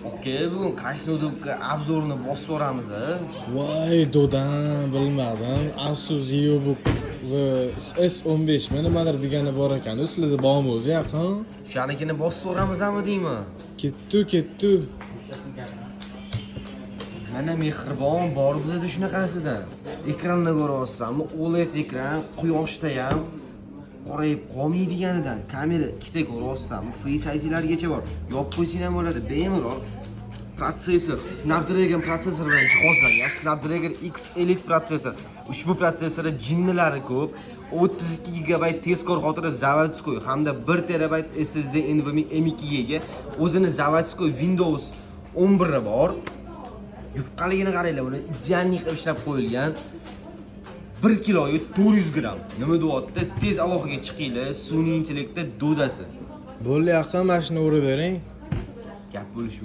Okay, bugun Krasnodubga obzorini bosib o'ramiz. Voy do'dam, bilmadim. Asus ZeroBook S15 nimadir degani bor ekan. Sizlarda bormi o'zi yaqin? O'shanikini bosib o'ramizmi deymi? Ketdi. Mana mehribon bor bizda shunaqasidan. Ekranni ko'ryapsanmi? OLED ekran, quyoshda ham qorayib qolmaydiganidan. Kamera ikkita ko'ryapsanmi? Face ID'largacha bor. Yopib qo'ysang ham bo'ladi, bemalol. Protsessor Snapdragon protsessor bilan jihozlangan. Snapdragon X Elite protsessor. Ushbu protsessorda jinnilari ko'p. 32 GB tezkor xotira заводской hamda 1 TB SSD NVMe M2 ga ega. O'zini заводской Windows 11 bor. Yupqaligini qaranglar, buni idealniy qilib ishlab qo'yilgan. 1 kiloga 400 gram. Nima deyapti? Tez aloqaga chiqinglar, sun'iy intellektda do'dasi. Bo'ldi yaqin, mashina urib bering. Gap bo'lish